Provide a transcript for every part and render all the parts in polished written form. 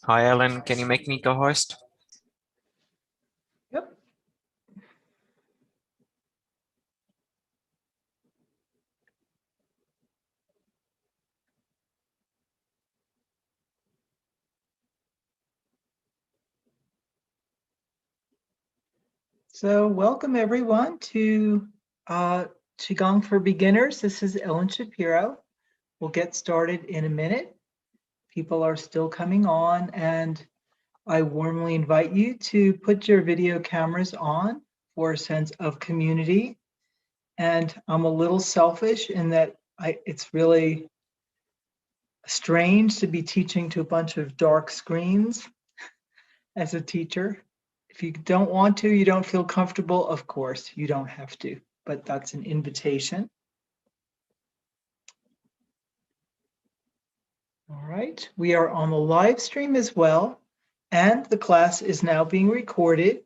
Hi, Ellen. Can you make me co-host? Yep. So welcome everyone to Qigong for Beginners. This is Ellen Shapiro. We'll get started in a minute. People are still coming on, and I warmly invite you to put your video cameras on for a sense of community. And I'm a little selfish in that it's really strange to be teaching to a bunch of dark screens as a teacher. If you don't want to, you don't feel comfortable, of course, you don't have to, but that's an invitation. All right, we are on the live stream as well, and the class is now being recorded.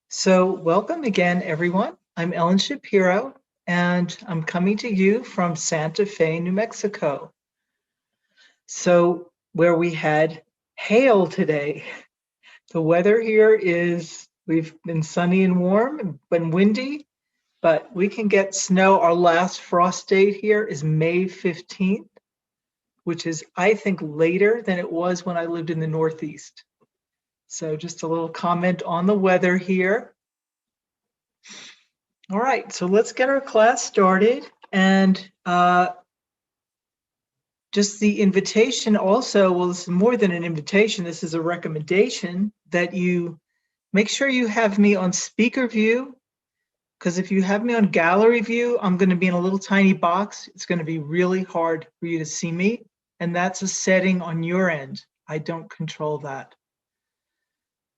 So welcome again, everyone. I'm Ellen Shapiro, and I'm coming to you from Santa Fe, New Mexico. So where we had hail today. The weather here we've been sunny and warm, been windy, but we can get snow. Our last frost date here is May 15th, which is, I think, later than it was when I lived in the Northeast. So just a little comment on the weather here. All right, so let's get our class started. And just the invitation also, well, this is more than an invitation, this is a recommendation that you make sure you have me on speaker view, because if you have me on gallery view, I'm going to be in a little tiny box. It's going to be really hard for you to see me, and that's a setting on your end. I don't control that.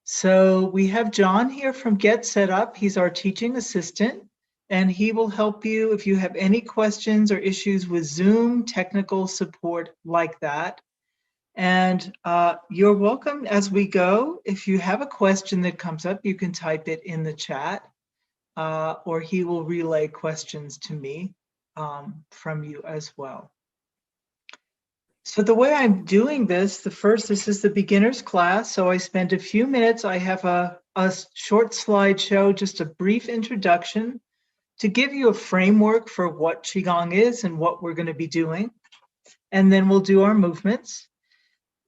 So we have John here from Get Set Up. He's our teaching assistant, and he will help you if you have any questions or issues with Zoom, technical support like that. And you're welcome as we go. If you have a question that comes up, you can type it in the chat, or he will relay questions to me from you as well. So the way I'm doing this is the beginner's class. So I spent a few minutes. I have a short slideshow, just a brief introduction to give you a framework for what Qigong is and what we're going to be doing. And then we'll do our movements.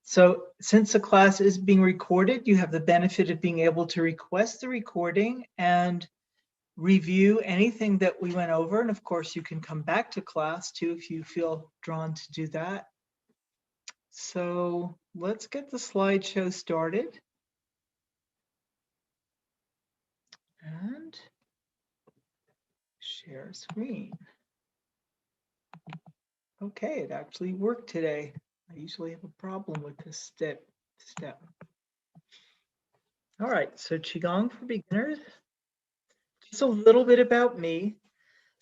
So since the class is being recorded, you have the benefit of being able to request the recording and review anything that we went over. And of course, you can come back to class too if you feel drawn to do that. So let's get the slideshow started. And share screen. Okay, it actually worked today. I usually have a problem with this step. All right, so Qigong for beginners. Just a little bit about me.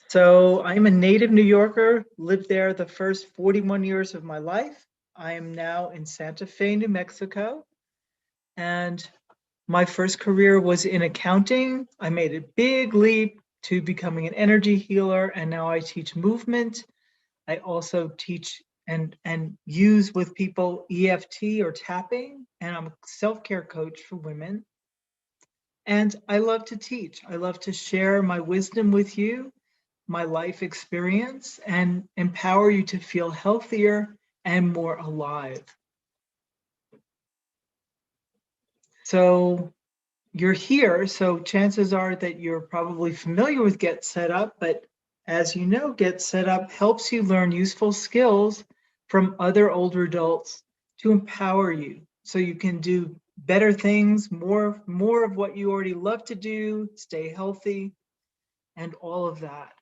So I'm a native New Yorker, lived there the first 41 years of my life. I am now in Santa Fe, New Mexico. And my first career was in accounting. I made a big leap to becoming an energy healer, and now I teach movement. I also teach and use with people EFT or tapping, and I'm a self-care coach for women. And I love to teach. I love to share my wisdom with you, my life experience, and empower you to feel healthier and more alive. So you're here, so chances are that you're probably familiar with Get Set Up, but as you know, Get Set Up helps you learn useful skills from other older adults to empower you so you can do better things, more of what you already love to do, stay healthy, and all of that.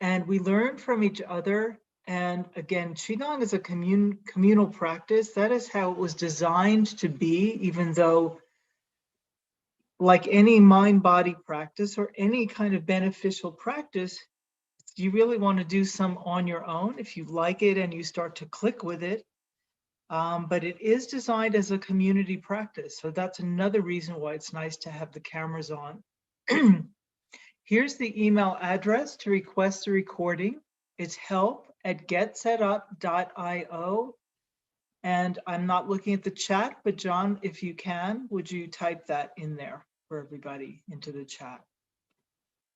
And we learn from each other. And again, Qigong is a communal practice. That is how it was designed to be, even though like any mind-body practice or any kind of beneficial practice, you really want to do some on your own if you like it and you start to click with it. But it is designed as a community practice. So that's another reason why it's nice to have the cameras on. Here's the email address to request the recording. It's help@getsetup.io. And I'm not looking at the chat, but John, if you can, would you type that in there for everybody into the chat?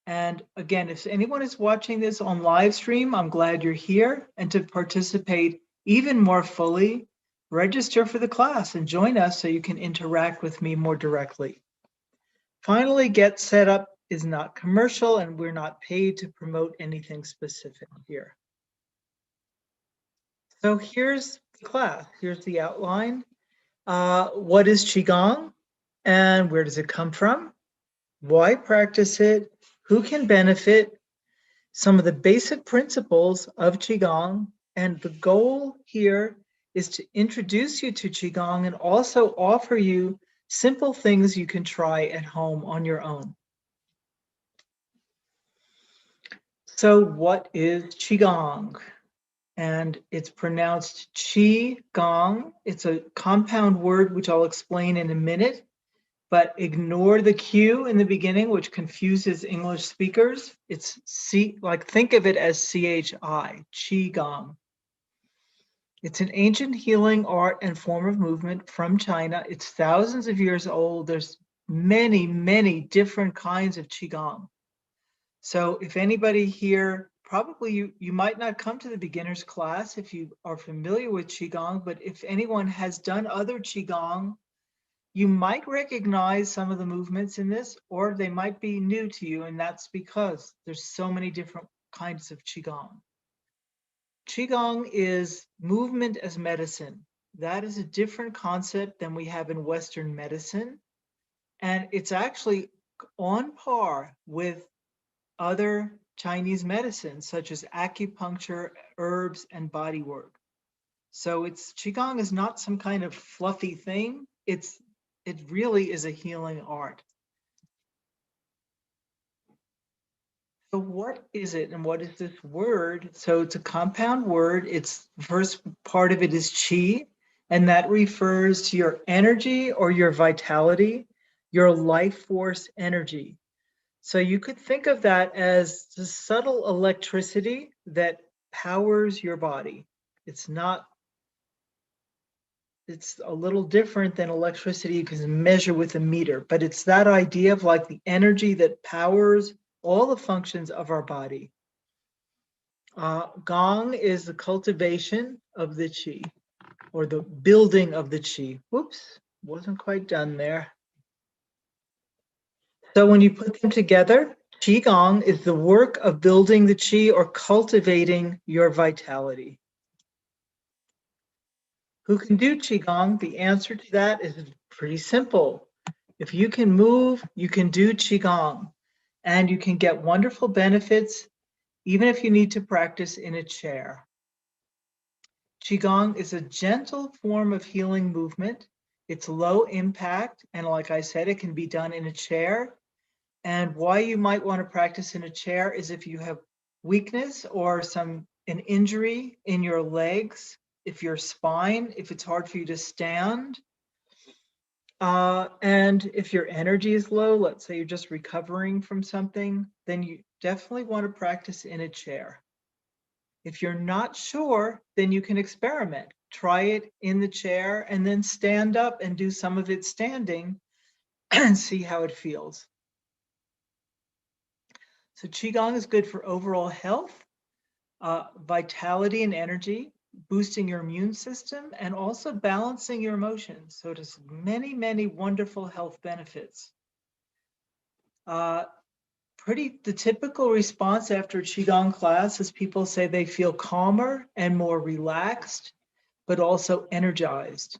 And again, if anyone is watching this on live stream, I'm glad you're here. And to participate even more fully, register for the class and join us so you can interact with me more directly. Finally, Get Set Up is not commercial and we're not paid to promote anything specific here. So here's the class, here's the outline. What is Qigong and where does it come from? Why practice it? Who can benefit? Some of the basic principles of Qigong, and the goal here is to introduce you to Qigong and also offer you simple things you can try at home on your own. So what is Qigong? And it's pronounced Qi-gong. It's a compound word, which I'll explain in a minute, but ignore the Q in the beginning, which confuses English speakers. It's C, like think of it as C-H-I, Qi-gong. It's an ancient healing art and form of movement from China. It's thousands of years old. There's many, many different kinds of Qigong. So if anybody here, probably you might not come to the beginner's class if you are familiar with Qigong, but if anyone has done other Qigong, you might recognize some of the movements in this, or they might be new to you, and that's because there's so many different kinds of Qigong. Qigong is movement as medicine. That is a different concept than we have in Western medicine, and it's actually on par with other Chinese medicines, such as acupuncture, herbs, and body work. So Qigong is not some kind of fluffy thing. It really is a healing art. So what is it and what is this word? So it's a compound word. It's the first part of it is qi, and that refers to your energy or your vitality, your life force energy. So you could think of that as the subtle electricity that powers your body. It's a little different than electricity you can measure with a meter, but it's that idea of like the energy that powers all the functions of our body. Gong is the cultivation of the qi, or the building of the qi. Whoops, wasn't quite done there. So when you put them together, Qigong is the work of building the qi or cultivating your vitality. Who can do Qigong? The answer to that is pretty simple. If you can move, you can do Qigong, and you can get wonderful benefits even if you need to practice in a chair. Qigong is a gentle form of healing movement. It's low impact, and like I said, it can be done in a chair. And why you might want to practice in a chair is if you have weakness or an injury in your legs, if your spine, if it's hard for you to stand, and if your energy is low, let's say you're just recovering from something, then you definitely want to practice in a chair. If you're not sure, then you can experiment. Try it in the chair and then stand up and do some of it standing and see how it feels. So Qigong is good for overall health, vitality and energy, boosting your immune system, and also balancing your emotions. So it has many, many wonderful health benefits. The typical response after a Qigong class is people say they feel calmer and more relaxed, but also energized.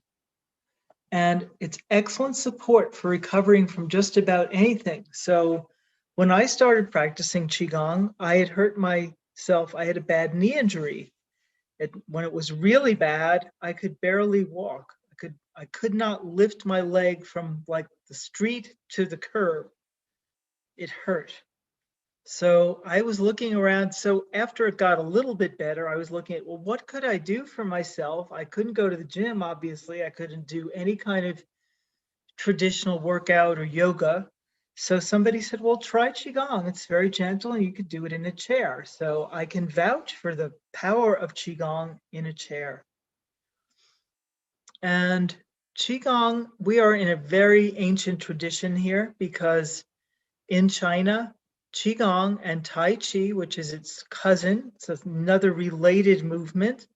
And it's excellent support for recovering from just about anything. So when I started practicing Qigong, I had hurt myself. I had a bad knee injury. When it was really bad, I could barely walk. I could not lift my leg from like the street to the curb. It hurt. So I was looking around. So after it got a little bit better, I was looking at, well, what could I do for myself? I couldn't go to the gym, obviously. I couldn't do any kind of traditional workout or yoga. So somebody said, well, try Qigong. It's very gentle and you could do it in a chair. So I can vouch for the power of Qigong in a chair. And Qigong, we are in a very ancient tradition here because in China, Qigong and Tai Chi, which is its cousin, it's another related movement,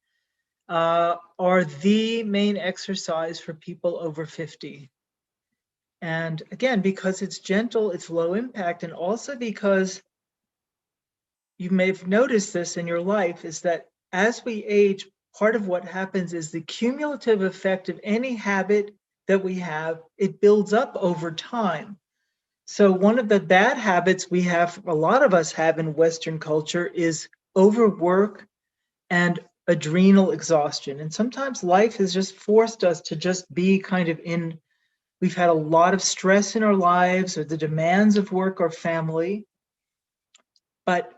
are the main exercise for people over 50. And again, because it's gentle, it's low impact, and also because you may have noticed this in your life is that as we age, part of what happens is the cumulative effect of any habit that we have, it builds up over time. So one of the bad habits we have, a lot of us have in Western culture, is overwork and adrenal exhaustion. And sometimes life has just forced us to just be kind of in, we've had a lot of stress in our lives or the demands of work or family. But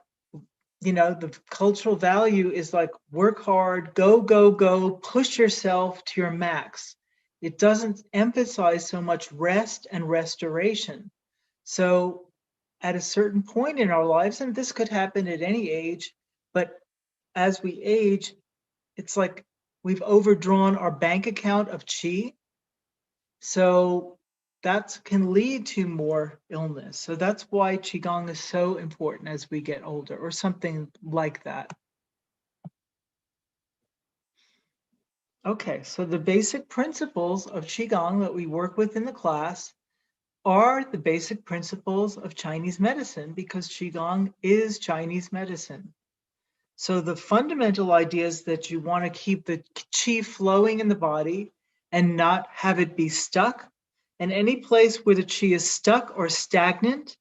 the cultural value is like work hard, go, go, go, push yourself to your max. It doesn't emphasize so much rest and restoration. So at a certain point in our lives, and this could happen at any age, but as we age, it's like we've overdrawn our bank account of chi. So that can lead to more illness. So that's why Qigong is so important as we get older, or something like that. Okay, so the basic principles of Qigong that we work with in the class are the basic principles of Chinese medicine because Qigong is Chinese medicine. So the fundamental idea is that you want to keep the qi flowing in the body and not have it be stuck. And any place where the qi is stuck or stagnant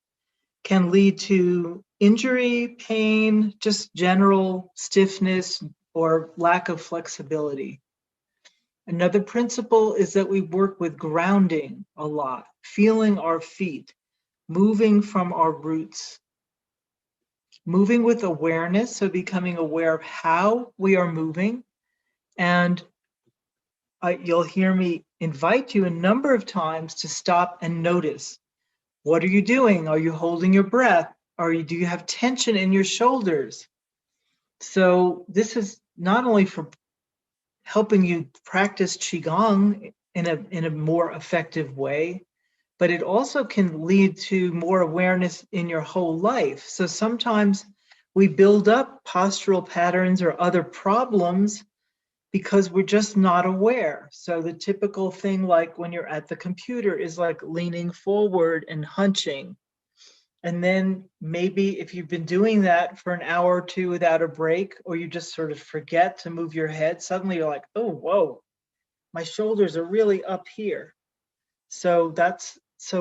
can lead to injury, pain, just general stiffness or lack of flexibility. Another principle is that we work with grounding a lot, feeling our feet, moving from our roots, moving with awareness, so becoming aware of how we are moving. And you'll hear me invite you a number of times to stop and notice. What are you doing? Are you holding your breath? Do you have tension in your shoulders? So this is not only for helping you practice Qigong in a more effective way, but it also can lead to more awareness in your whole life. So sometimes we build up postural patterns or other problems because we're just not aware. So the typical thing, like when you're at the computer, is like leaning forward and hunching. And then maybe if you've been doing that for an hour or two without a break, or you just sort of forget to move your head, suddenly you're like, oh, whoa, my shoulders are really up here. So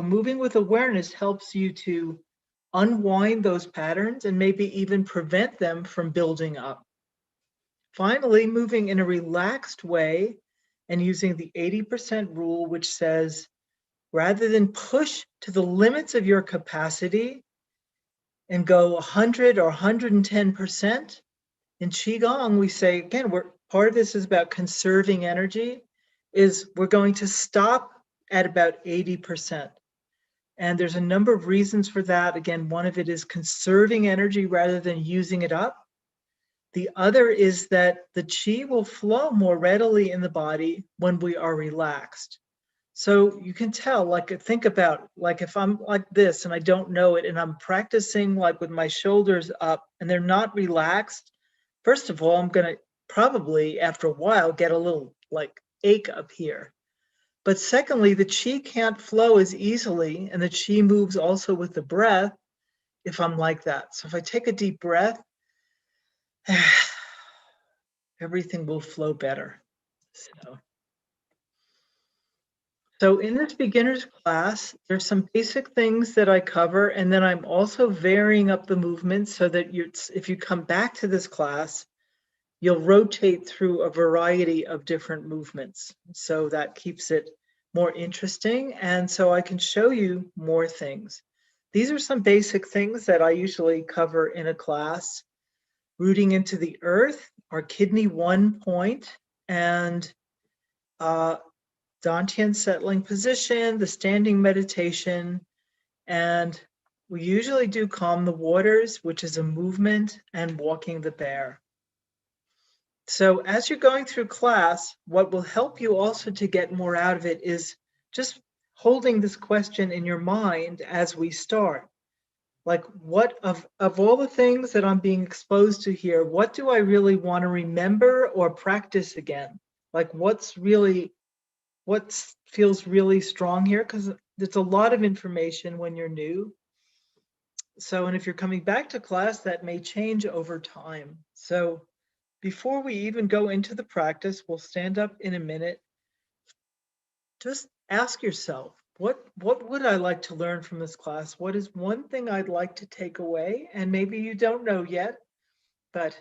moving with awareness helps you to unwind those patterns and maybe even prevent them from building up. Finally, moving in a relaxed way and using the 80% rule, which says rather than push to the limits of your capacity and go 100 or 110%, in Qigong, we say, again, part of this is about conserving energy, is we're going to stop at about 80%. And there's a number of reasons for that. Again, one of it is conserving energy rather than using it up. The other is that the qi will flow more readily in the body when we are relaxed. So you can tell, like, think about, like, if I'm like this and I don't know it and I'm practicing like with my shoulders up and they're not relaxed, first of all, I'm going to probably after a while get a little like ache up here. But secondly, the qi can't flow as easily, and the qi moves also with the breath if I'm like that. So if I take a deep breath, everything will flow better. So in this beginner's class, there's some basic things that I cover, and then I'm also varying up the movements so that if you come back to this class, you'll rotate through a variety of different movements. So that keeps it more interesting, and so I can show you more things. These are some basic things that I usually cover in a class. Rooting into the earth, our kidney 1 point, and Dantian settling position, the standing meditation, and we usually do calm the waters, which is a movement, and walking the bear. So as you're going through class, what will help you also to get more out of it is just holding this question in your mind as we start. Like, what of all the things that I'm being exposed to here, what do I really want to remember or practice again? Like, what feels really strong here? Because there's a lot of information when you're new. So, and if you're coming back to class, that may change over time. So before we even go into the practice, we'll stand up in a minute. Just ask yourself, what would I like to learn from this class? What is one thing I'd like to take away? And maybe you don't know yet, but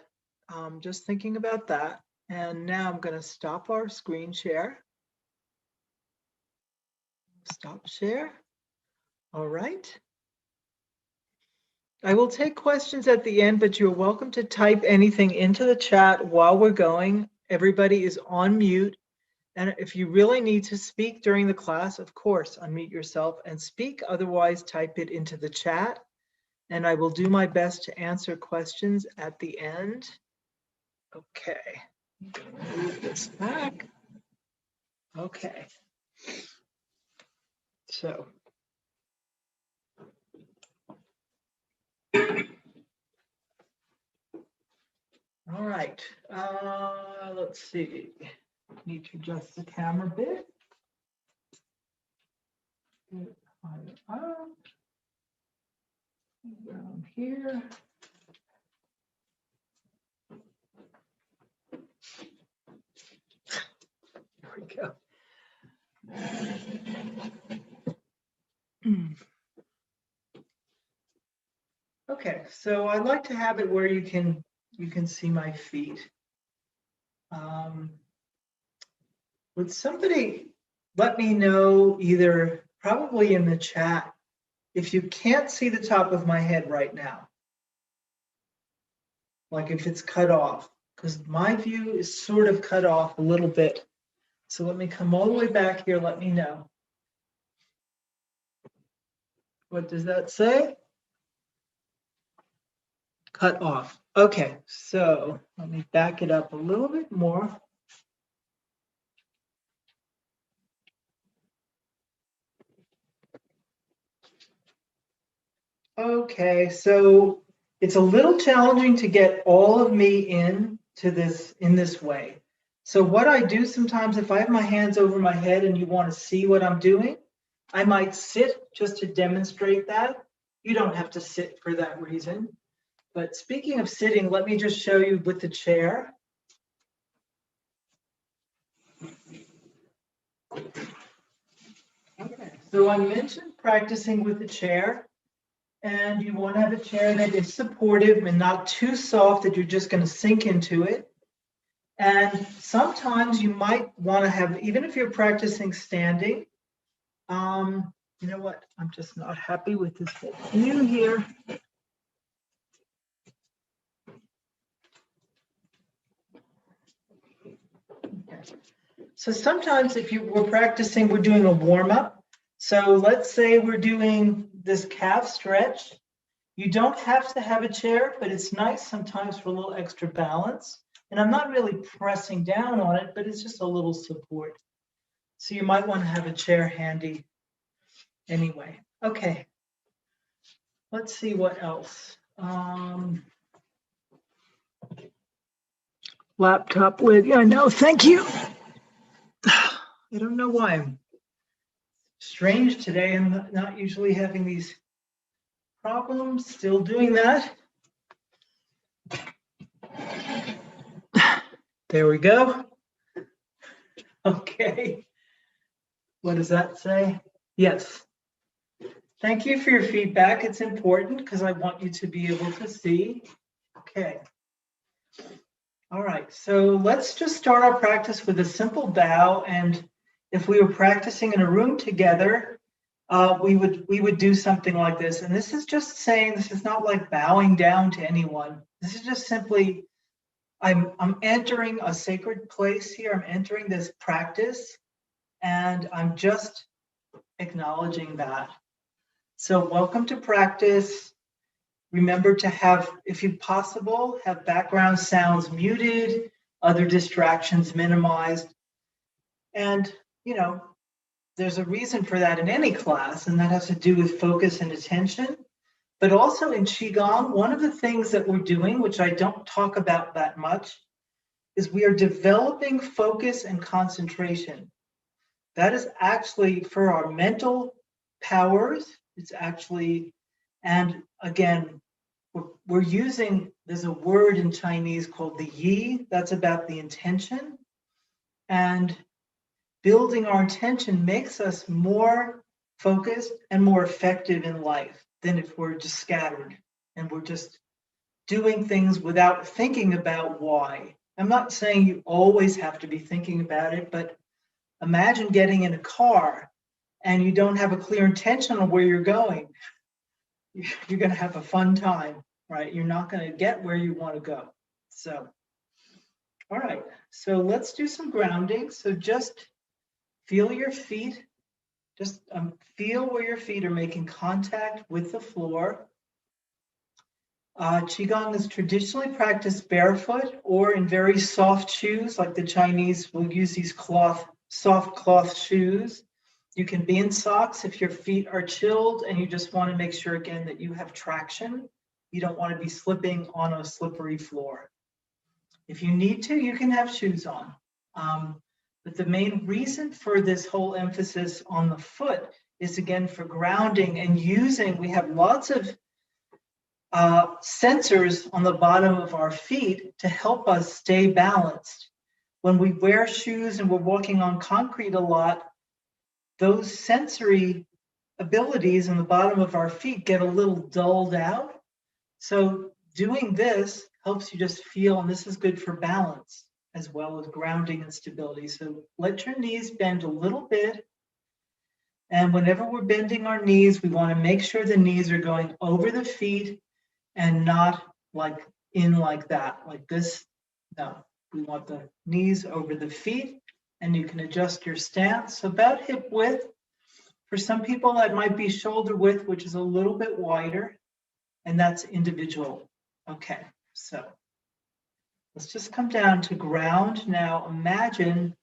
just thinking about that. And now I'm going to stop our screen share. Stop share. All right. I will take questions at the end, but you're welcome to type anything into the chat while we're going. Everybody is on mute. And if you really need to speak during the class, of course, unmute yourself and speak. Otherwise, type it into the chat. And I will do my best to answer questions at the end. Okay. Move this back. Okay. So. All right. Let's see. Need to adjust the camera a bit. Down here. There we go. Okay, so I like to have it where you can see my feet. Would somebody let me know, either probably in the chat, if you can't see the top of my head right now? Like if it's cut off, because my view is sort of cut off a little bit. So let me come all the way back here, let me know. What does that say? Cut off. Okay, so let me back it up a little bit more. Okay, so it's a little challenging to get all of me in this way. So what I do sometimes, if I have my hands over my head and you want to see what I'm doing, I might sit just to demonstrate that. You don't have to sit for that reason. But speaking of sitting, let me just show you with the chair. Okay, so I mentioned practicing with the chair. And you want to have a chair that is supportive and not too soft that you're just going to sink into it. And sometimes you might want to have, even if you're practicing standing, you know what? I'm just not happy with this view here. Okay. So sometimes if we're practicing, we're doing a warm up. So let's say we're doing this calf stretch. You don't have to have a chair, but it's nice sometimes for a little extra balance. And I'm not really pressing down on it, but it's just a little support. So you might want to have a chair handy anyway. Okay. Let's see what else. Laptop lid. Yeah, no, thank you. I don't know why I'm strange today. I'm not usually having these problems. Still doing that. There we go. Okay. What does that say? Yes. Thank you for your feedback. It's important because I want you to be able to see. Okay. All right. So let's just start our practice with a simple bow. And if we were practicing in a room together, we would do something like this. And this is just saying, this is not like bowing down to anyone. This is just simply, I'm entering a sacred place here. I'm entering this practice, and I'm just acknowledging that. So welcome to practice. Remember to have, if you possible, have background sounds muted. other distractions minimized. And, you know, there's a reason for that in any class, and that has to do with focus and attention. But also in Qigong, one of the things that we're doing, which I don't talk about that much, is we are developing focus and concentration. That is actually for our mental powers. It's actually, and again, we're using, there's a word in Chinese called the yi, that's about the intention. And building our intention makes us more focused and more effective in life than if we're just scattered and we're just doing things without thinking about why. I'm not saying you always have to be thinking about it, but imagine getting in a car and you don't have a clear intention on where you're going. You're going to have a fun time, right? You're not going to get where you want to go. So, all right. So let's do some grounding. So just feel your feet. Just feel where your feet are making contact with the floor. Qigong is traditionally practiced barefoot or in very soft shoes, like the Chinese will use these soft cloth shoes. You can be in socks if your feet are chilled and you just want to make sure again that you have traction. You don't want to be slipping on a slippery floor. If you need to, you can have shoes on. But the main reason for this whole emphasis on the foot is again for grounding and using, we have lots of sensors on the bottom of our feet to help us stay balanced. When we wear shoes and we're walking on concrete a lot, those sensory abilities in the bottom of our feet get a little dulled out. So doing this helps you just feel, and this is good for balance as well as grounding and stability. So let your knees bend a little bit. And whenever we're bending our knees, we want to make sure the knees are going over the feet and not like in like that, like this. No, we want the knees over the feet, and you can adjust your stance about hip width. For some people, that might be shoulder width, which is a little bit wider, and that's individual. Okay, so let's just come down to ground. Now imagine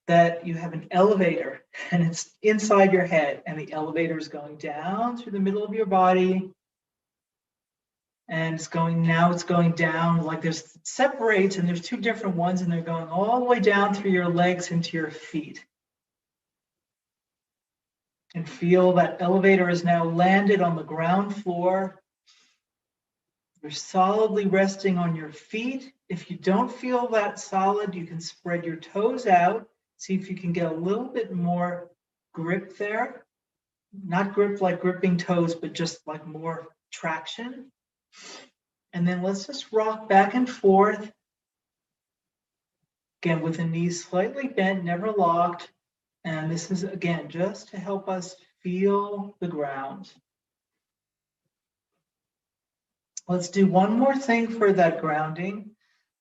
that you have an elevator and it's inside your head, and the elevator is going down through the middle of your body. And it's going down, like there's separates, and there's two different ones, and they're going all the way down through your legs into your feet. And feel that elevator is now landed on the ground floor. You're solidly resting on your feet. If you don't feel that solid, you can spread your toes out. See if you can get a little bit more grip there. Not grip like gripping toes, but just like more traction. And then let's just rock back and forth. Again, with the knees slightly bent, never locked. And this is, again, just to help us feel the ground. Let's do one more thing for that grounding.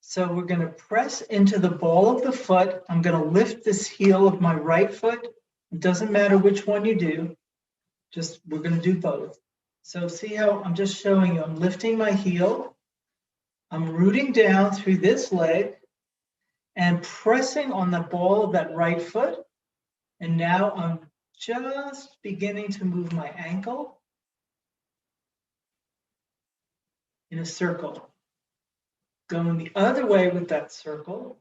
So we're going to press into the ball of the foot. I'm going to lift this heel of my right foot. It doesn't matter which one you do. Just, we're going to do both. So see how I'm just showing you, I'm lifting my heel. I'm rooting down through this leg and pressing on the ball of that right foot. And now I'm just beginning to move my ankle in a circle. Going the other way with that circle.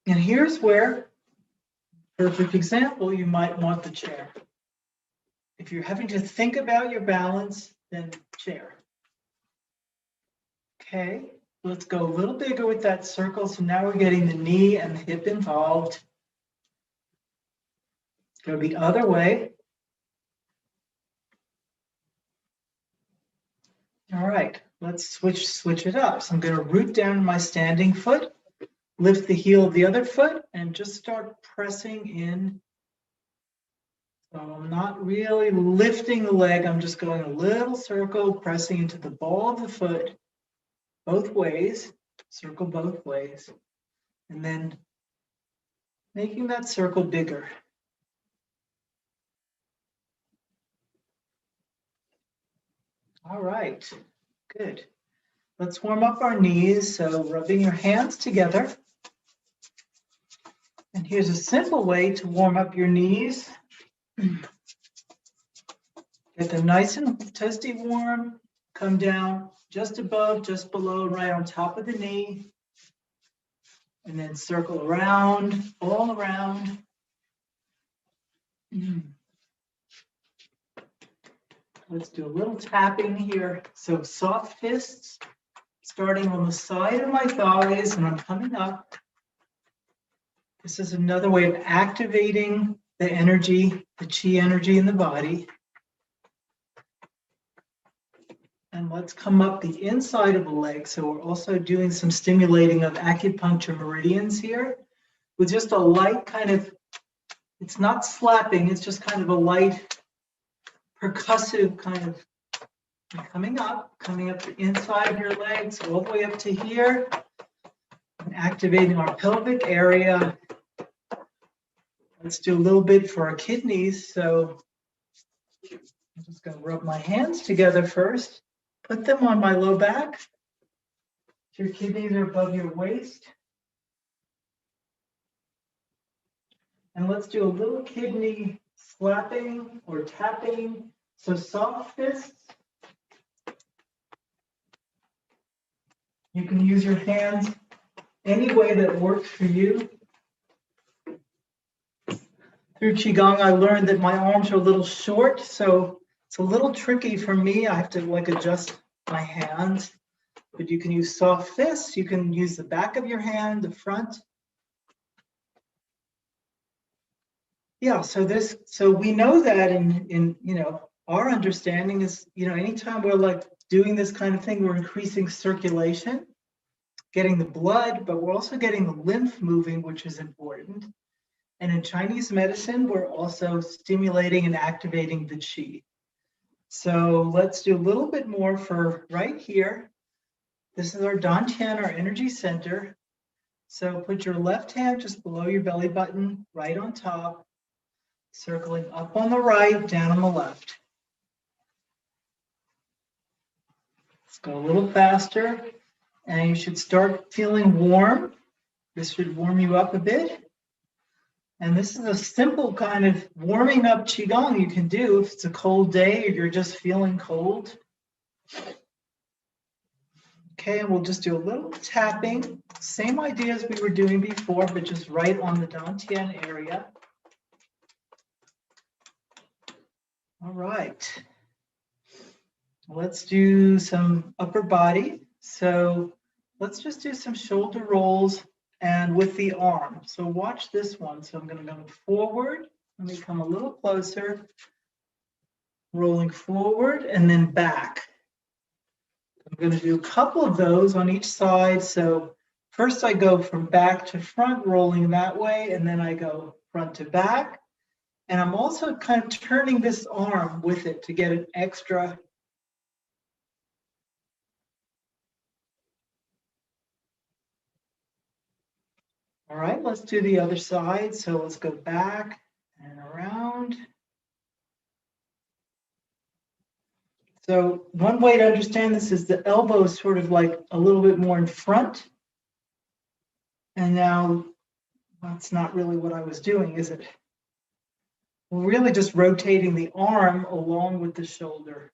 And here's where, perfect example, you might want the chair. If you're having to think about your balance, then chair. Okay, let's go a little bigger with that circle. So now we're getting the knee and the hip involved. Go the other way. All right, let's switch it up. So I'm going to root down my standing foot, lift the heel of the other foot, and just start pressing in. So I'm not really lifting the leg. I'm just going a little circle, pressing into the ball of the foot, both ways, circle both ways, and then making that circle bigger. All right, good. Let's warm up our knees. So rubbing your hands together. And here's a simple way to warm up your knees. Get them nice and toasty warm. Come down just above, just below, right on top of the knee. And then circle around, all around. Let's do a little tapping here. So soft fists, starting on the side of my thighs, and I'm coming up. This is another way of activating the energy, the chi energy in the body. And let's come up the inside of the leg. So we're also doing some stimulating of acupuncture meridians here with just a light kind of, it's not slapping, it's just kind of a light percussive kind of coming up the inside of your legs all the way up to here, and activating our pelvic area. Let's do a little bit for our kidneys. So I'm just going to rub my hands together first. Put them on my low back. Your kidneys are above your waist. And let's do a little kidney slapping or tapping. So soft fists. You can use your hands any way that works for you. Through Qigong, I learned that my arms are a little short, so it's a little tricky for me. I have to like adjust my hands. But you can use soft fists. You can use the back of your hand, the front. Yeah, so we know that in our understanding is, anytime we're like doing this kind of thing, we're increasing circulation, getting the blood, but we're also getting the lymph moving, which is important. And in Chinese medicine, we're also stimulating and activating the qi. So let's do a little bit more for right here. This is our dantian, our energy center. So put your left hand just below your belly button, right on top, circling up on the right, down on the left. Let's go a little faster, and you should start feeling warm. This should warm you up a bit. And this is a simple kind of warming up Qigong you can do if it's a cold day or you're just feeling cold. Okay, and we'll just do a little tapping. Same idea as we were doing before, but just right on the dantian area. All right. Let's do some upper body. So let's just do some shoulder rolls and with the arm. So watch this one. So I'm going to go forward. Let me come a little closer. Rolling forward and then back. I'm going to do a couple of those on each side. So first I go from back to front, rolling that way, and then I go front to back. And I'm also kind of turning this arm with it to get an extra. All right, let's do the other side. So let's go back and around. So one way to understand this is the elbow is sort of like a little bit more in front. And now that's not really what I was doing, is it? We're really just rotating the arm along with the shoulder.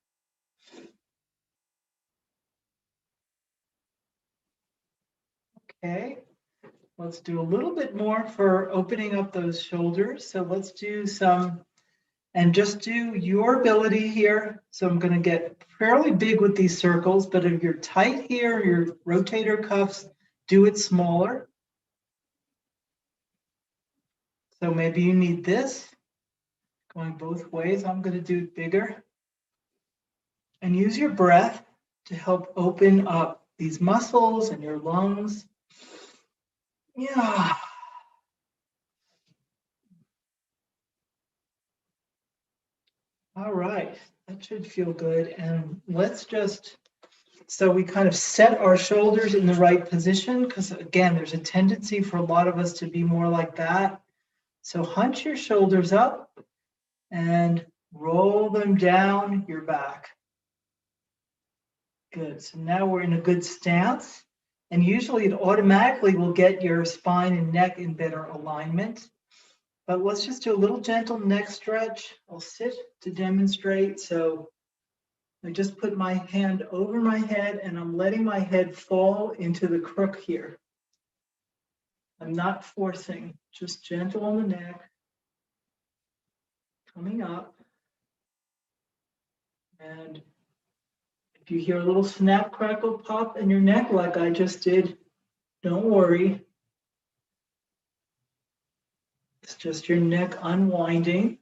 Okay, let's do a little bit more for opening up those shoulders. So let's do some, and just do your ability here. So I'm going to get fairly big with these circles, but if you're tight here, your rotator cuffs, do it smaller. So maybe you need this, going both ways. I'm going to do it bigger. And use your breath to help open up these muscles and your lungs. Yeah. All right, that should feel good. And let's just, so we kind of set our shoulders in the right position, because again, there's a tendency for a lot of us to be more like that. So hunch your shoulders up and roll them down your back. Good. So now we're in a good stance. And usually it automatically will get your spine and neck in better alignment. But let's just do a little gentle neck stretch. I'll sit to demonstrate. So I just put my hand over my head and I'm letting my head fall into the crook here. I'm not forcing, just gentle on the neck, coming up. And if you hear a little snap, crackle, pop in your neck like I just did, don't worry. It's just your neck unwinding.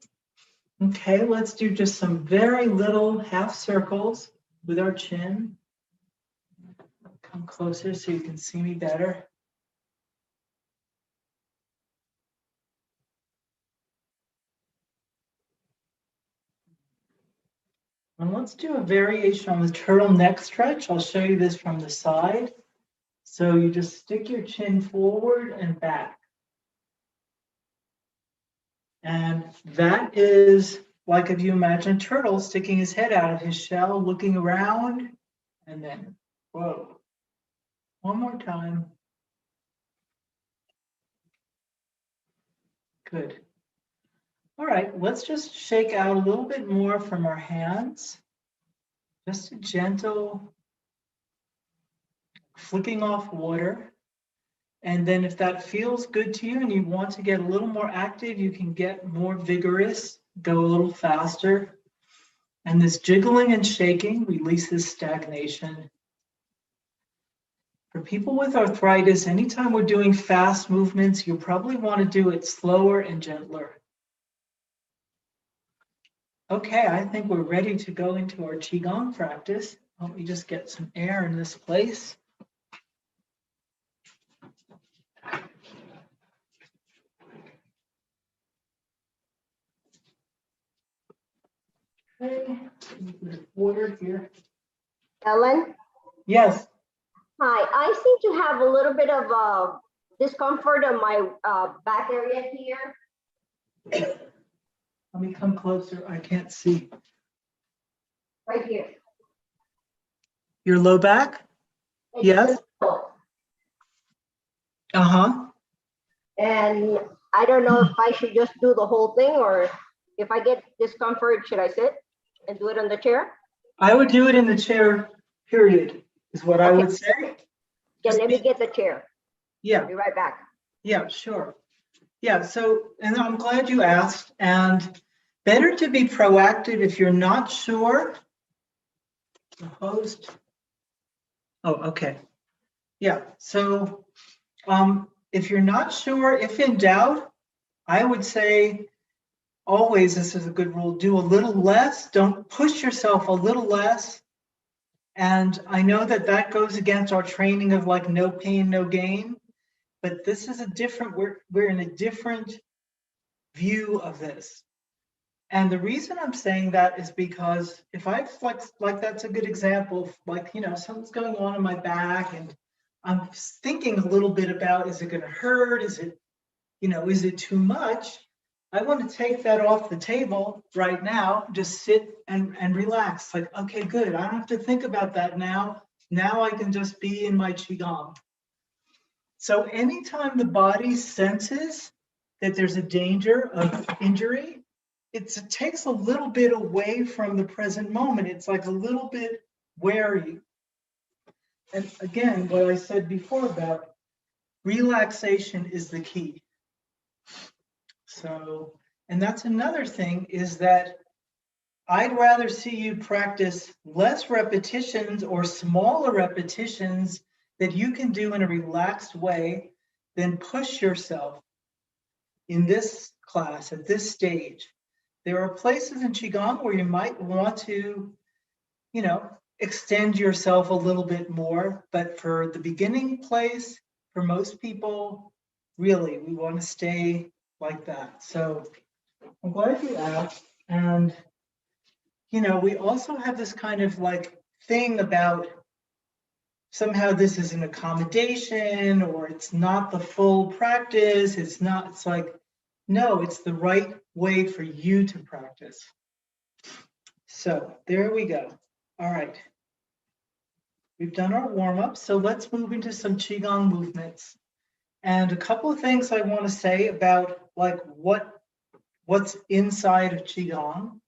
Okay, let's do just some very little half circles with our chin. Come closer so you can see me better. And let's do a variation on the turtleneck stretch. I'll show you this from the side. So you just stick your chin forward and back. And that is like if you imagine a turtle sticking his head out of his shell, looking around, and then, whoa. One more time. Good. All right, let's just shake out a little bit more from our hands. Just a gentle flicking off water. And then if that feels good to you and you want to get a little more active, you can get more vigorous, go a little faster. And this jiggling and shaking releases stagnation. For people with arthritis, anytime we're doing fast movements, you probably want to do it slower and gentler. Okay, I think we're ready to go into our Qigong practice. Let me just get some air in this place. Okay, water here. Ellen? Yes. Hi, I seem to have a little bit of discomfort on my back area here. Let me come closer. I can't see. Right here. Your low back? It's Yes. low. Uh-huh. And I don't know if I should just do the whole thing or if I get discomfort, should I sit and do it on the chair? I would do it in the chair, period, is what I would say. Yeah, let me get the chair. Yeah. I'll be right back. Yeah, sure. Yeah, so, and I'm glad you asked, and better to be proactive if you're not sure. The host. Oh, okay. Yeah, so if you're not sure, if in doubt, I would say always, this is a good rule, do a little less, don't push yourself a little less. And I know that that goes against our training of like no pain, no gain, but this is a different, we're in a different view of this. And the reason I'm saying that is because if I flex, like that's a good example, like, you know, something's going on in my back and I'm thinking a little bit about, is it going to hurt? Is it, you know, is it too much? I want to take that off the table right now, just sit and relax. Like, okay, good. I don't have to think about that now. Now I can just be in my Qigong. So anytime the body senses that there's a danger of injury, it takes a little bit away from the present moment. It's like a little bit wary. And again, what I said before about relaxation is the key. So, and that's another thing is that I'd rather see you practice less repetitions or smaller repetitions that you can do in a relaxed way than push yourself in this class at this stage. There are places in Qigong where you might want to, you know, extend yourself a little bit more, but for the beginning place, for most people, really, we want to stay like that. So I'm glad you asked. And, you know, we also have this kind of like thing about somehow this is an accommodation or it's not the full practice. It's not, it's like, no, it's the right way for you to practice. So there we go. All right. We've done our warm-up, so let's move into some Qigong movements. And a couple of things I want to say about like what's inside of Qigong.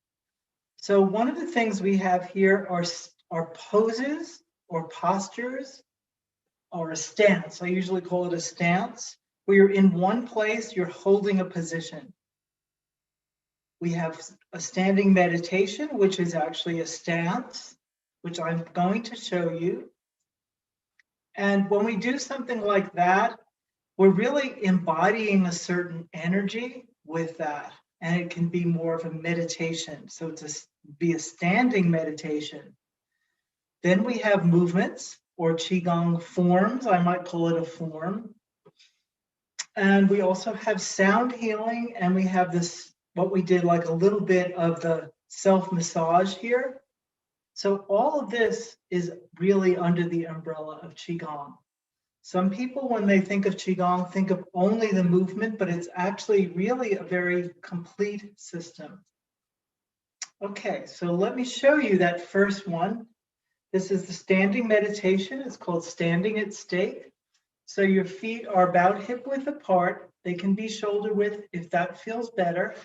So one of the things we have here are poses or postures or a stance. I usually call it a stance, where you're in one place, you're holding a position. We have a standing meditation, which is actually a stance, which I'm going to show you. And when we do something like that, we're really embodying a certain energy with that. And it can be more of a meditation. So be a standing meditation. Then we have movements or Qigong forms. I might call it a form. And we also have sound healing, and we have this, what we did, like a little bit of the self-massage here. So all of this is really under the umbrella of Qigong. Some people, when they think of Qigong, think of only the movement, but it's actually really a very complete system. Okay, so let me show you that first one. This is the standing meditation. It's called Standing at Stake. So your feet are about hip width apart. They can be shoulder width if that feels better.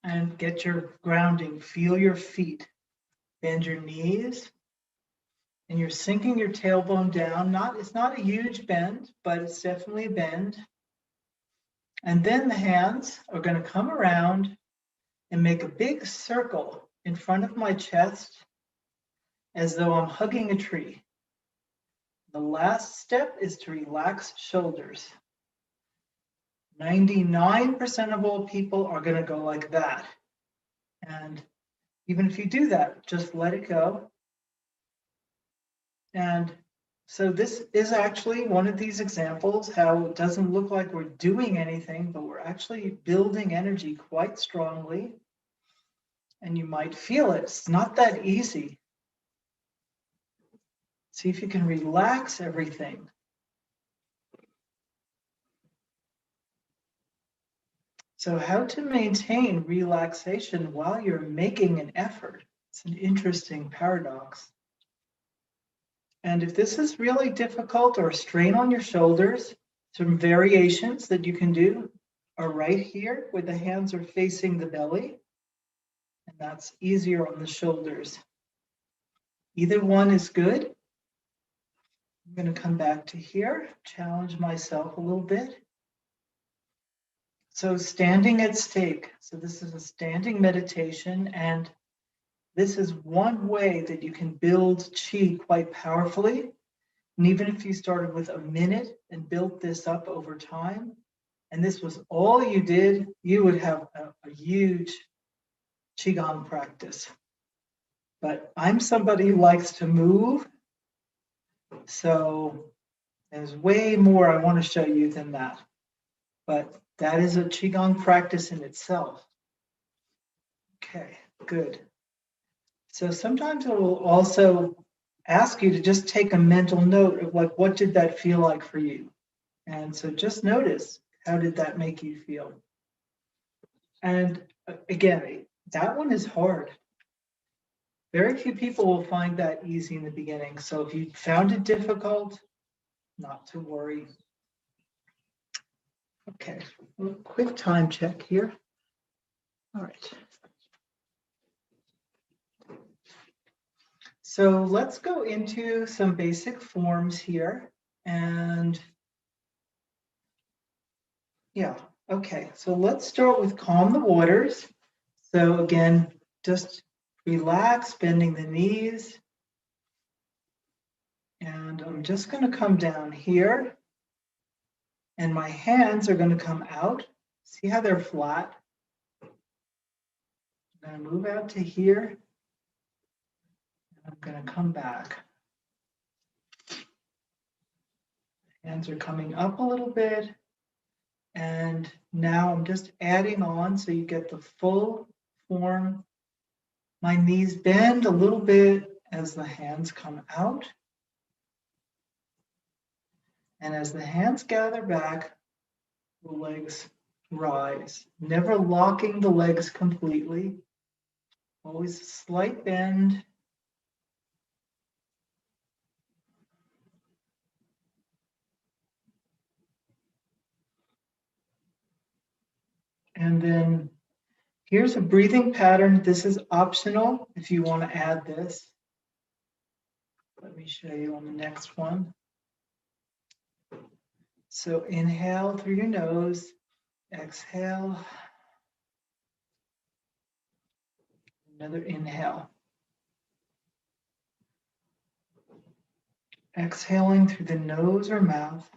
And get your grounding. Feel your feet. Bend your knees. And you're sinking your tailbone down. It's not a huge bend, but it's definitely a bend. And then the hands are going to come around and make a big circle in front of my chest as though I'm hugging a tree. The last step is to relax shoulders. 99% of all people are going to go like that. And even if you do that, just let it go. And so this is actually one of these examples how it doesn't look like we're doing anything, but we're actually building energy quite strongly. And you might feel it. It's not that easy. See if you can relax everything. So how to maintain relaxation while you're making an effort? It's an interesting paradox. And if this is really difficult or a strain on your shoulders, some variations that you can do are right here where the hands are facing the belly. And that's easier on the shoulders. Either one is good. I'm going to come back to here, challenge myself a little bit. So standing at stake. So this is a standing meditation, and this is one way that you can build qi quite powerfully. And even if you started with a minute and built this up over time, and this was all you did, you would have a huge Qigong practice. But I'm somebody who likes to move, so there's way more I want to show you than that. But that is a Qigong practice in itself. Okay, good. So sometimes it will also ask you to just take a mental note of like, what did that feel like for you? And so just notice, how did that make you feel? And again, that one is hard. Very few people will find that easy in the beginning. So if you found it difficult, not to worry. Okay, a quick time check here. All right. So let's go into some basic forms here. And yeah, okay. So let's start with calm the waters. So again, just relax, bending the knees. And I'm just going to come down here. And my hands are going to come out. See how they're flat? I'm going to move out to here. And I'm going to come back. Hands are coming up a little bit. And now I'm just adding on so you get the full form. My knees bend a little bit as the hands come out. And as the hands gather back, the legs rise. Never locking the legs completely. Always a slight bend. And then here's a breathing pattern. This is optional if you want to add this. Let me show you on the next one. So inhale through your nose, exhale. Another inhale. Exhaling through the nose or mouth.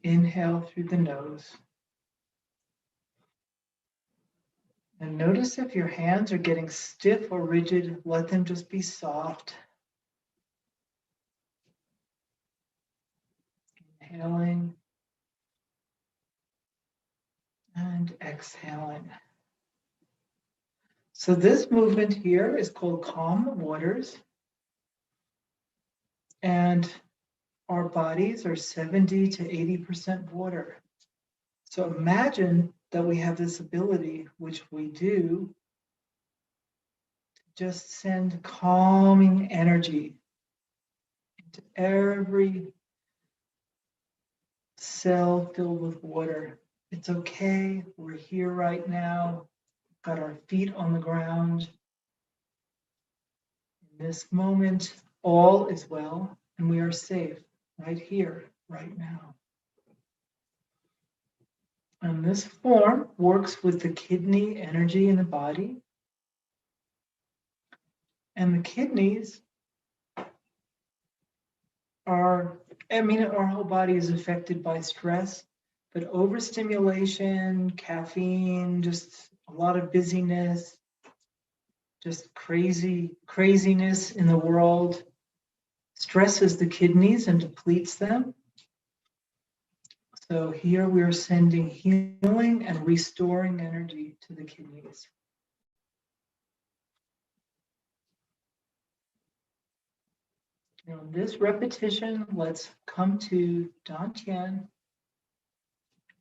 Inhale through the nose. And notice if your hands are getting stiff or rigid, let them just be soft. Inhaling and exhaling. So this movement here is called calm waters. And our bodies are 70 to 80% water. So imagine that we have this ability, which we do, to just send calming energy into every cell filled with water. It's okay. We're here right now. Got our feet on the ground. In this moment, all is well, and we are safe right here, right now. And this form works with the kidney energy in the body. And the kidneys are, our whole body is affected by stress, but overstimulation, caffeine, just a lot of busyness, just craziness in the world stresses the kidneys and depletes them. So here we are sending healing and restoring energy to the kidneys. Now, this repetition, let's come to Dantian.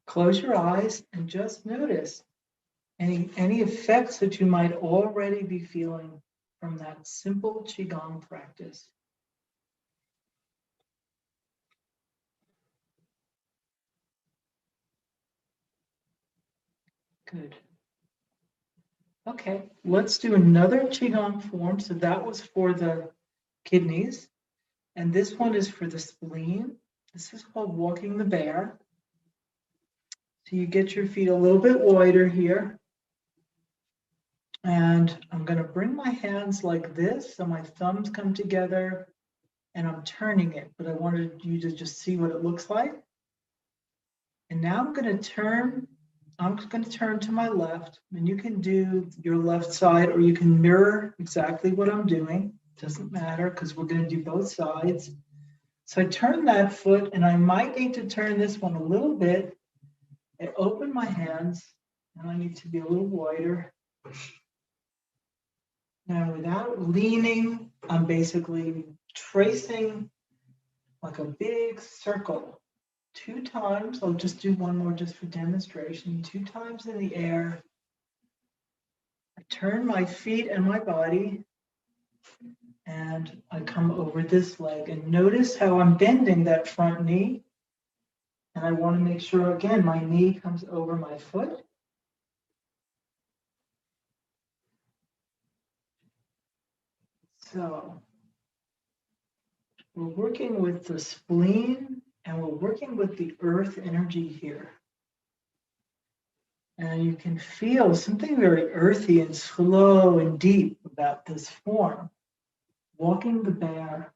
Close your eyes and just notice any effects that you might already be feeling from that simple Qigong practice. Good. Okay, let's do another Qigong form. So that was for the kidneys, and this one is for the spleen. This is called walking the bear. So you get your feet a little bit wider here. And I'm going to bring my hands like this, so my thumbs come together, and I'm turning it, but I wanted you to just see what it looks like. And now I'm going to turn to my left, and you can do your left side, or you can mirror exactly what I'm doing. Doesn't matter, because we're going to do both sides. So I turn that foot, and I might need to turn this one a little bit. I open my hands, and I need to be a little wider. Now, without leaning, I'm basically tracing like a big circle 2 times. I'll just do one more just for demonstration. 2 times in the air. I turn my feet and my body, and I come over this leg. And notice how I'm bending that front knee. And I want to make sure, again, my knee comes over my foot. So we're working with the spleen, and we're working with the earth energy here. And you can feel something very earthy and slow and deep about this form. Walking the bear.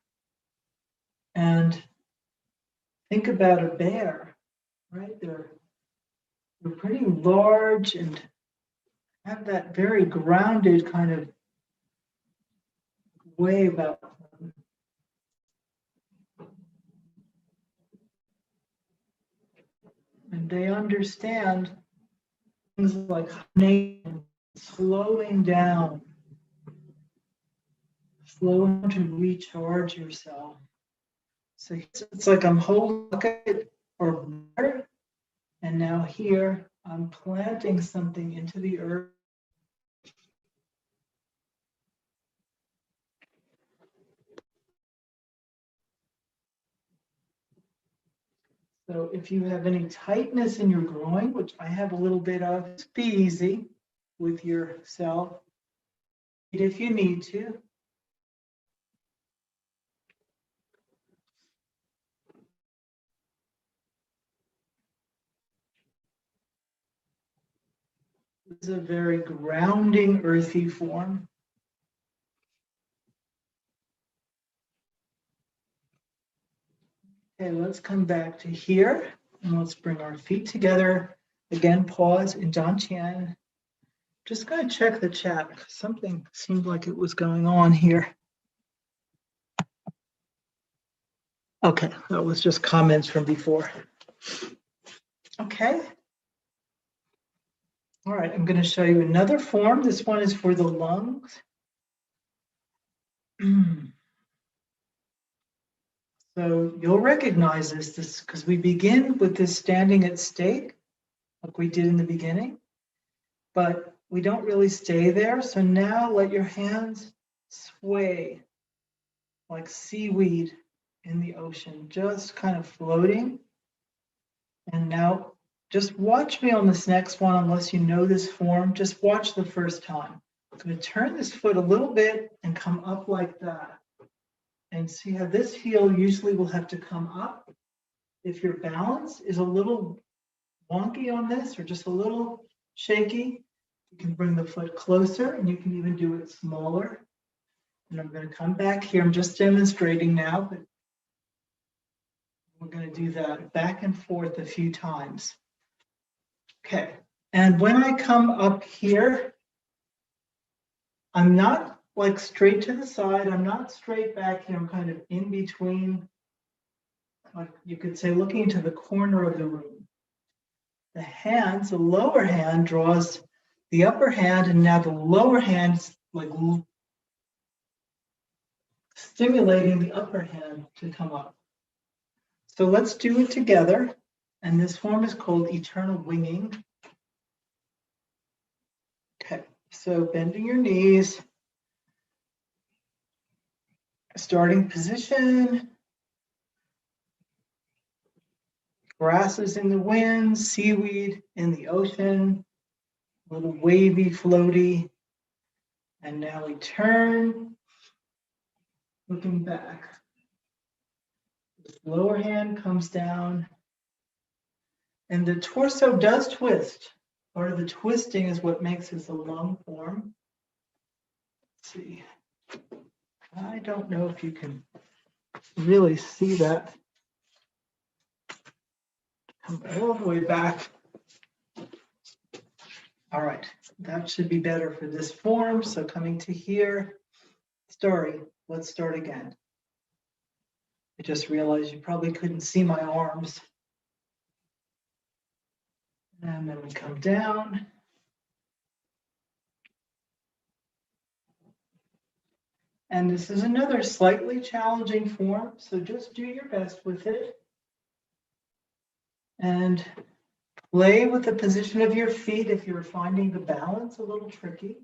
And think about a bear, right? They're pretty large and have that very grounded kind of way about them. And they understand things like slowing down to recharge yourself. So it's like I'm holding a bucket or water, and now here I'm planting something into the earth. So if you have any tightness in your groin, which I have a little bit of, just be easy with yourself if you need to. This is a very grounding, earthy form. Okay, let's come back to here and let's bring our feet together. Again, pause in Dantian. Just going to check the chat because something seemed like it was going on here. Okay, that was just comments from before. Okay. All right, I'm going to show you another form. This one is for the lungs. So you'll recognize this because we begin with this standing at stake, like we did in the beginning, but we don't really stay there. So now let your hands sway like seaweed in the ocean, just kind of floating. And now just watch me on this next one, unless you know this form, just watch the first time. I'm going to turn this foot a little bit and come up like that. And see how this heel usually will have to come up. If your balance is a little wonky on this or just a little shaky, you can bring the foot closer and you can even do it smaller. And I'm going to come back here. I'm just demonstrating now, but we're going to do that back and forth a few times. Okay. And when I come up here, I'm not like straight to the side. I'm not straight back here. I'm kind of in between, like you could say, looking into the corner of the room. The hands, the lower hand draws the upper hand, and now the lower hand is like stimulating the upper hand to come up. So let's do it together. And this form is called eternal winging. Okay, so bending your knees. Starting position. Grasses in the wind, seaweed in the ocean, a little wavy, floaty. And now we turn, looking back. This lower hand comes down. And the torso does twist. Part of the twisting is what makes this a lung form. Let's see. I don't know if you can really see that. Come all the way back. All right, that should be better for this form. So coming to here, story, let's start again. I just realized you probably couldn't see my arms. And then we come down. And this is another slightly challenging form, so just do your best with it. And play with the position of your feet if you're finding the balance a little tricky.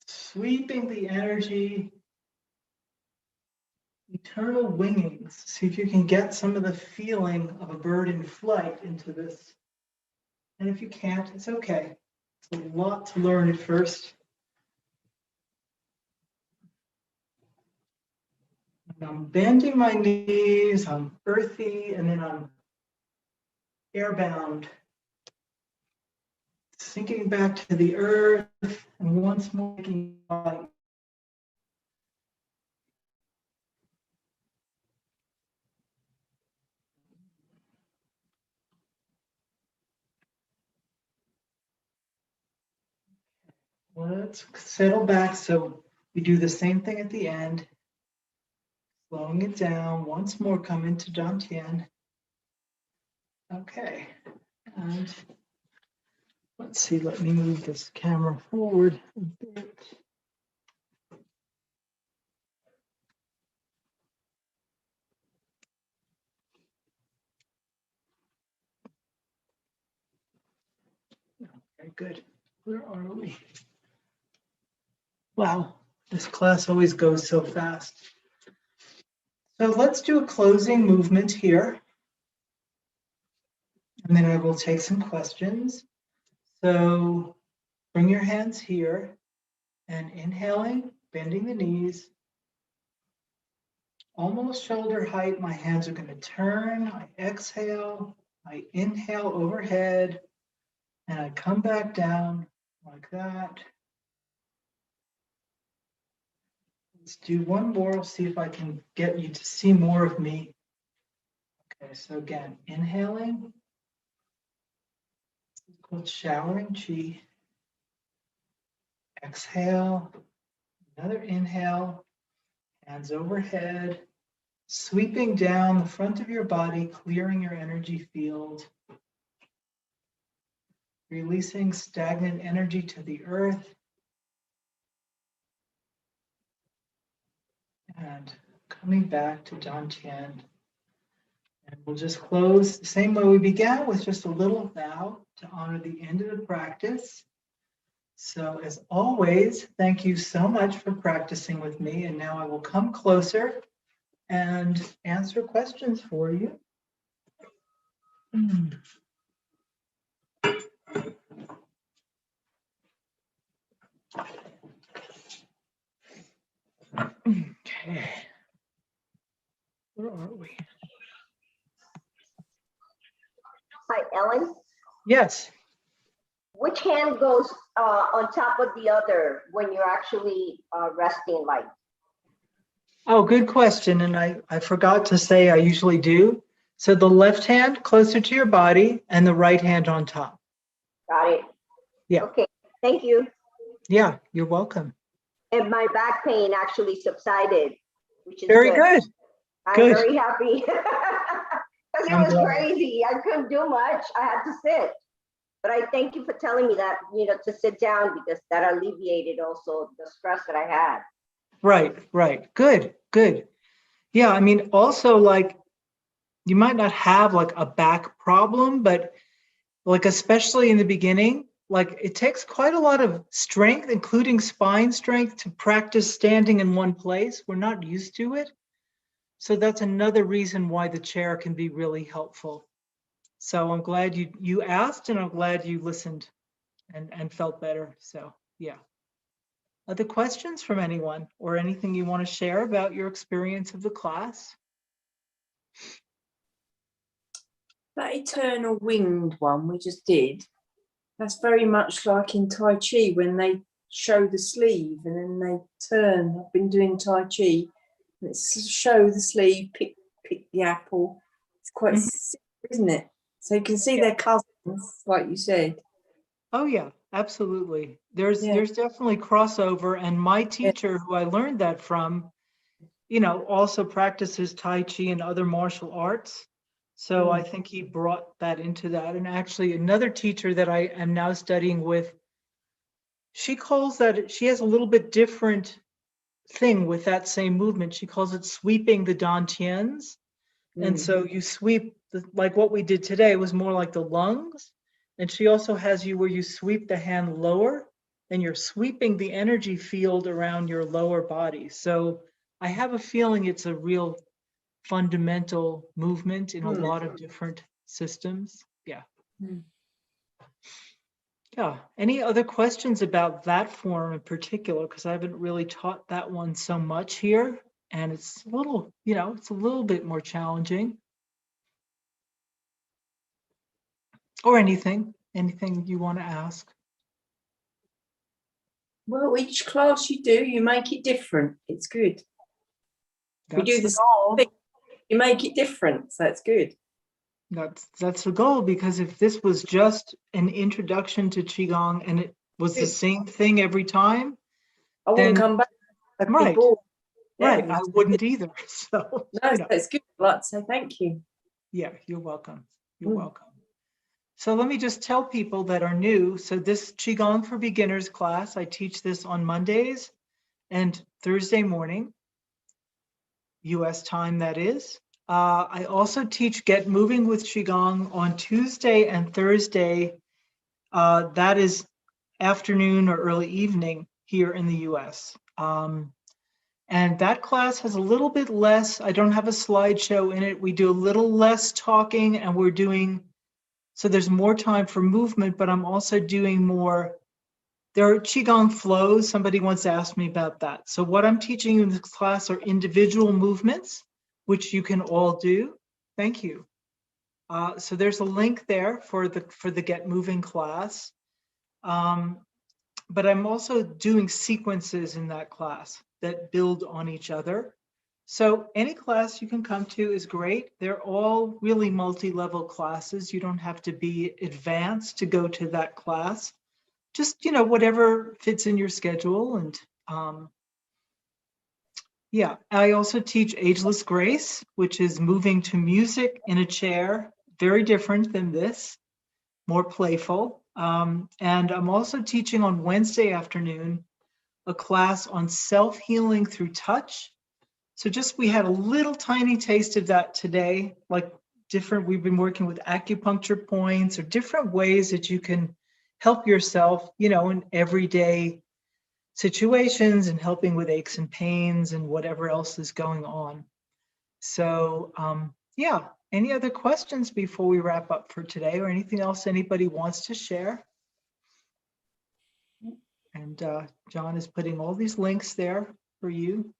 Sweeping the energy, eternal wingings. See if you can get some of the feeling of a bird in flight into this. And if you can't, it's okay. It's a lot to learn at first. I'm bending my knees, I'm earthy, and then I'm airbound. Sinking back to the earth, and once more making light. Let's settle back so we do the same thing at the end. Slowing it down, once more come into Dantian. Okay, and let's see, let me move this camera forward a bit. Okay, good. Where are we? Wow, this class always goes so fast. So let's do a closing movement here. And then I will take some questions. So bring your hands here and inhaling, bending the knees. Almost shoulder height, my hands are going to turn. I exhale, I inhale overhead, and I come back down like that. Let's do one more, see if I can get you to see more of me. Okay, so again, inhaling. It's called showering chi. Exhale, another inhale, hands overhead, sweeping down the front of your body, clearing your energy field. Releasing stagnant energy to the earth. And coming back to Dantian. And we'll just close the same way we began, with just a little bow to honor the end of the practice. So as always, thank you so much for practicing with me. And now I will come closer and answer questions for you. Okay. Where are we? Hi, Ellen. Yes. Which hand goes on top of the other when you're actually resting like? Oh, good question. And I forgot to say I usually do. So the left hand closer to your body and the right hand on top. Got it. Yeah. Okay, thank you. Yeah, you're welcome. And my back pain actually subsided, which is Very good. good. I'm Good. very happy. Because it I'm was glad. crazy. I couldn't do much. I had to sit. But I thank you for telling me that, to sit down, because that alleviated also the stress that I had. Right. Good. Yeah, I mean, also, like, you might not have like a back problem, but like, especially in the beginning, like, it takes quite a lot of strength, including spine strength, to practice standing in one place. We're not used to it. So that's another reason why the chair can be really helpful. So I'm glad you asked, and I'm glad you listened and felt better. So yeah. Other questions from anyone, or anything you want to share about your experience of the class? That eternal winged one we just did, that's very much like in Tai Chi when they show the sleeve and then they turn. I've been doing Tai Chi, and it's show the sleeve, pick the apple. It's quite simple, isn't it? So you can see their cousins, like you said. Oh yeah, absolutely. There's Yeah. there's definitely crossover, and my teacher, who I learned that from, also practices Tai Chi and other martial arts. So I think he brought that into that. And actually, another teacher that I am now studying with, she calls that, she has a little bit different thing with that same movement. She calls it sweeping the dantians. And so you sweep, like what we did today was more like the lungs. And she also has you where you sweep the hand lower, and you're sweeping the energy field around your lower body. So I have a feeling it's a real fundamental movement in a lot of different systems. Yeah. Yeah. Any other questions about that form in particular? Because I haven't really taught that one so much here. And it's a little, it's a little bit more challenging. Or anything you want to ask. Well, each class you do, you make it different. It's good. We do the goal. same thing, you make it different, so it's good. That's the goal, because if this was just an introduction to Qigong and it was the same thing every time, I wouldn't then come back. I'd be right, bored. right, Yeah. I wouldn't either. So No, it's good. I'd like to say thank you. yeah, you're welcome. You're welcome. So let me just tell people that are new. So this Qigong for Beginners class, I teach this on Mondays and Thursday morning, US time, that is. I also teach Get Moving with Qigong on Tuesday and Thursday. That is afternoon or early evening here in the US. And that class has a little bit less, I don't have a slideshow in it. We do a little less talking and we're doing, so there's more time for movement, but I'm also doing more, there are Qigong flows. Somebody once asked me about that. So what I'm teaching in this class are individual movements, which you can all do. Thank you. So there's a link there for the Get Moving class. But I'm also doing sequences in that class that build on each other. So any class you can come to is great. They're all really multi-level classes. You don't have to be advanced to go to that class. Just, you know, whatever fits in your schedule. And yeah, I also teach Ageless Grace, which is moving to music in a chair. Very different than this, more playful. And I'm also teaching on Wednesday afternoon a class on self-healing through touch. So just, we had a little tiny taste of that today, like different, we've been working with acupuncture points or different ways that you can help yourself, you know, in everyday situations and helping with aches and pains and whatever else is going on. So yeah, any other questions before we wrap up for today, or anything else anybody wants to share? And John is putting all these links there for you.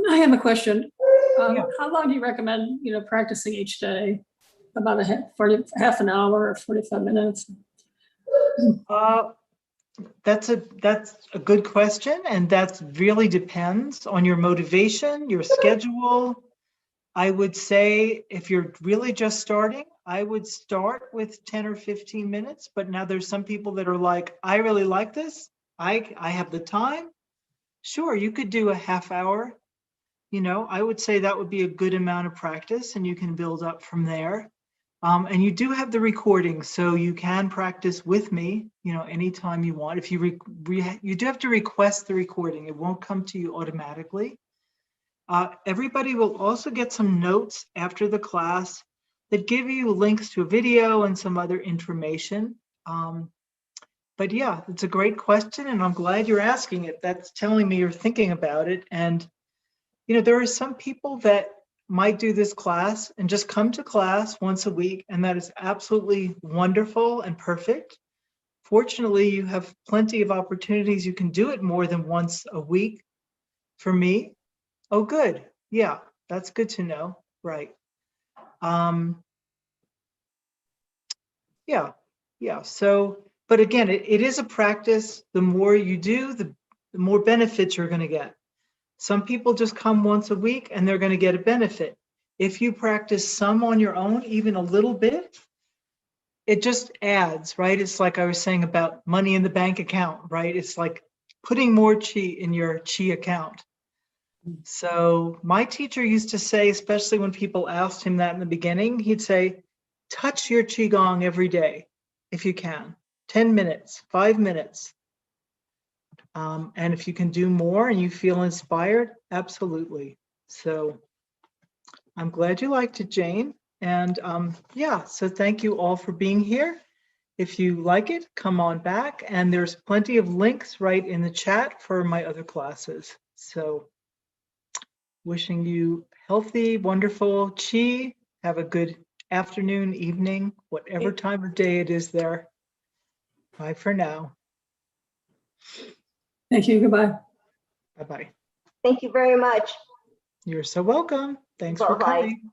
I have a question. Yeah. How long do you recommend, practicing each day? About half an hour or 45 minutes? That's a good question, and that really depends on your motivation, your schedule. I would say if you're really just starting, I would start with 10 or 15 minutes, but now there's some people that are like, I really like this. I have the time. Sure, you could do a half hour. I would say that would be a good amount of practice, and you can build up from there. And you do have the recording, so you can practice with me, anytime you want. If you you do have to request the recording, it won't come to you automatically. Everybody will also get some notes after the class that give you links to a video and some other information. But yeah, it's a great question, and I'm glad you're asking it. That's telling me you're thinking about it. And there are some people that might do this class and just come to class once a week, and that is absolutely wonderful and perfect. Fortunately, you have plenty of opportunities. You can do it more than once a week. For me, oh, good. Yeah, that's good to know. Right. Yeah. So, but again, it is a practice. The more you do, the more benefits you're going to get. Some people just come once a week and they're going to get a benefit. If you practice some on your own, even a little bit, it just adds, right? It's like I was saying about money in the bank account, right? It's like putting more chi in your chi account. So my teacher used to say, especially when people asked him that in the beginning, he'd say, touch your Qigong every day, if you can, 10 minutes, 5 minutes. And if you can do more and you feel inspired, absolutely. So I'm glad you liked it, Jane. And yeah, so thank you all for being here. If you like it, come on back. And there's plenty of links right in the chat for my other classes. So wishing you healthy, wonderful chi. Have a good afternoon, evening, whatever time of day it is there. Bye for now. Thank you. Goodbye. Bye-bye. Thank you very much. You're so welcome. Thanks for Bye-bye. coming.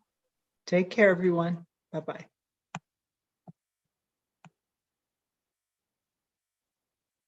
Take care, everyone. Bye-bye.